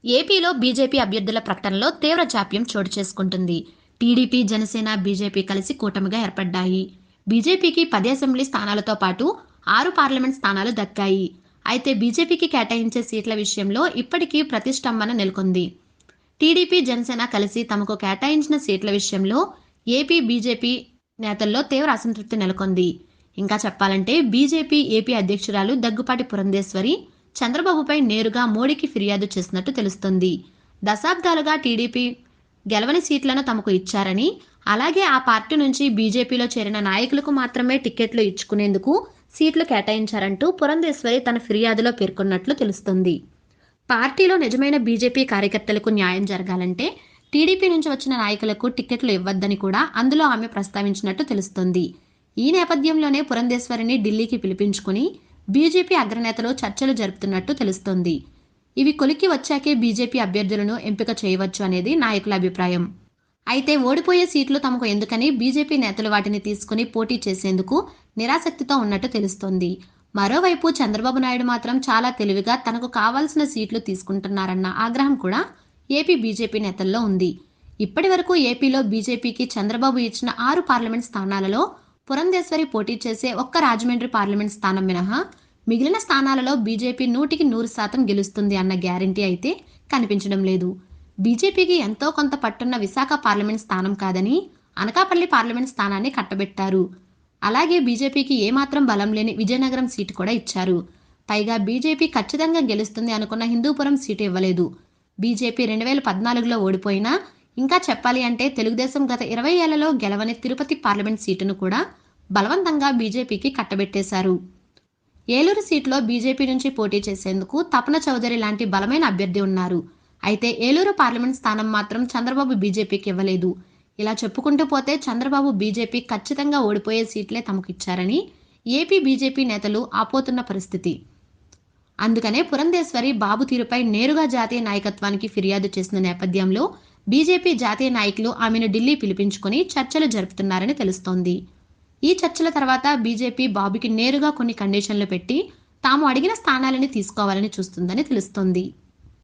ఏపీలో బీజేపీ అభ్యర్థుల ప్రకటనలో తీవ్ర జాప్యం చోటు చేసుకుంటుంది. టీడీపీ, జనసేన, బీజేపీ కలిసి కూటమిగా ఏర్పడ్డాయి. బీజేపీకి 10 అసెంబ్లీ స్థానాలతో పాటు 6 పార్లమెంట్ స్థానాలు దక్కాయి. అయితే బీజేపీకి కేటాయించే సీట్ల విషయంలో ఇప్పటికీ ప్రతిష్టంభన నెలకొంది. టీడీపీ, జనసేన కలిసి తమకు కేటాయించిన సీట్ల విషయంలో ఏపీ బీజేపీ నేతల్లో తీవ్ర అసంతృప్తి నెలకొంది. ఇంకా చెప్పాలంటే బీజేపీ ఏపీ అధ్యక్షురాలు దగ్గుపాటి పురంధేశ్వరి చంద్రబాబుపై నేరుగా మోడీకి ఫిర్యాదు చేసినట్టు తెలుస్తోంది. దశాబ్దాలుగా టీడీపీ గెలవని సీట్లను తమకు ఇచ్చారని, అలాగే ఆ పార్టీ నుంచి బీజేపీలో చేరిన నాయకులకు మాత్రమే టిక్కెట్లు ఇచ్చుకునేందుకు సీట్లు కేటాయించారంటూ పురంధేశ్వరి తన ఫిర్యాదులో పేర్కొన్నట్లు తెలుస్తోంది. పార్టీలో నిజమైన బీజేపీ కార్యకర్తలకు న్యాయం జరగాలంటే టీడీపీ నుంచి వచ్చిన నాయకులకు టిక్కెట్లు ఇవ్వద్దని కూడా అందులో ఆమె ప్రస్తావించినట్టు తెలుస్తోంది. ఈ నేపథ్యంలోనే పురంధేశ్వరిని ఢిల్లీకి పిలిపించుకుని బీజేపీ అగ్రనేతలు చర్చలు జరుపుతున్నట్టు తెలుస్తోంది. ఇవి కొలిక్కి వచ్చాకే బీజేపీ అభ్యర్థులను ఎంపిక చేయవచ్చు అనేది నాయకుల అభిప్రాయం. అయితే ఓడిపోయే సీట్లు తమకు ఎందుకని బీజేపీ నేతలు వాటిని తీసుకుని పోటీ చేసేందుకు నిరాసక్తితో ఉన్నట్టు తెలుస్తోంది. మరోవైపు చంద్రబాబు నాయుడు మాత్రం చాలా తెలివిగా తనకు కావాల్సిన సీట్లు తీసుకుంటున్నారన్న ఆగ్రహం కూడా ఏపీ బీజేపీ నేతల్లో ఉంది. ఇప్పటి వరకు ఏపీలో బీజేపీకి చంద్రబాబు ఇచ్చిన 6 పార్లమెంట్ స్థానాలలో పురంధేశ్వరి పోటీ చేసే ఒక్క రాజమండ్రి పార్లమెంట్ స్థానం మినహా మిగిలిన స్థానాలలో బీజేపీ 100% గెలుస్తుంది అన్న గ్యారంటీ అయితే కనిపించడం లేదు. బీజేపీకి ఎంతో కొంత పట్టున్న విశాఖ పార్లమెంట్ స్థానం కాదని అనకాపల్లి పార్లమెంట్ స్థానాన్ని కట్టబెట్టారు. అలాగే బీజేపీకి ఏమాత్రం బలం లేని విజయనగరం సీటు కూడా ఇచ్చారు. పైగా బీజేపీ ఖచ్చితంగా గెలుస్తుంది అనుకున్న హిందూపురం సీటు ఇవ్వలేదు. బీజేపీ 2014లో ఓడిపోయినా, ఇంకా చెప్పాలి అంటే తెలుగుదేశం గత 20 ఏళ్లలో గెలవని తిరుపతి పార్లమెంట్ సీటును కూడా బలవంతంగా బీజేపీకి కట్టబెట్టేశారు. ఏలూరు సీట్లో బీజేపీ నుంచి పోటీ చేసేందుకు తపన చౌదరి లాంటి బలమైన అభ్యర్థి ఉన్నారు. అయితే ఏలూరు పార్లమెంట్ స్థానం మాత్రం చంద్రబాబు బీజేపీకి ఇవ్వలేదు. ఇలా చెప్పుకుంటూ పోతే చంద్రబాబు బీజేపీ ఖచ్చితంగా ఓడిపోయే సీట్లే తమకు ఇచ్చారని ఏపీ బీజేపీ నేతలు ఆపోతున్న పరిస్థితి. అందుకనే పురంధేశ్వరి బాబు తీరుపై నేరుగా జాతీయ నాయకత్వానికి ఫిర్యాదు చేసిన నేపథ్యంలో బీజేపీ జాతీయ నాయకులు ఆమెను ఢిల్లీ పిలిపించుకుని చర్చలు జరుపుతున్నారని తెలుస్తోంది. ఈ చర్చల తర్వాత బీజేపీ బాబుకి నేరుగా కొన్ని కండిషన్లు పెట్టి తాము అడిగిన స్థానాలని తీసుకోవాలని చూస్తుందని తెలుస్తోంది.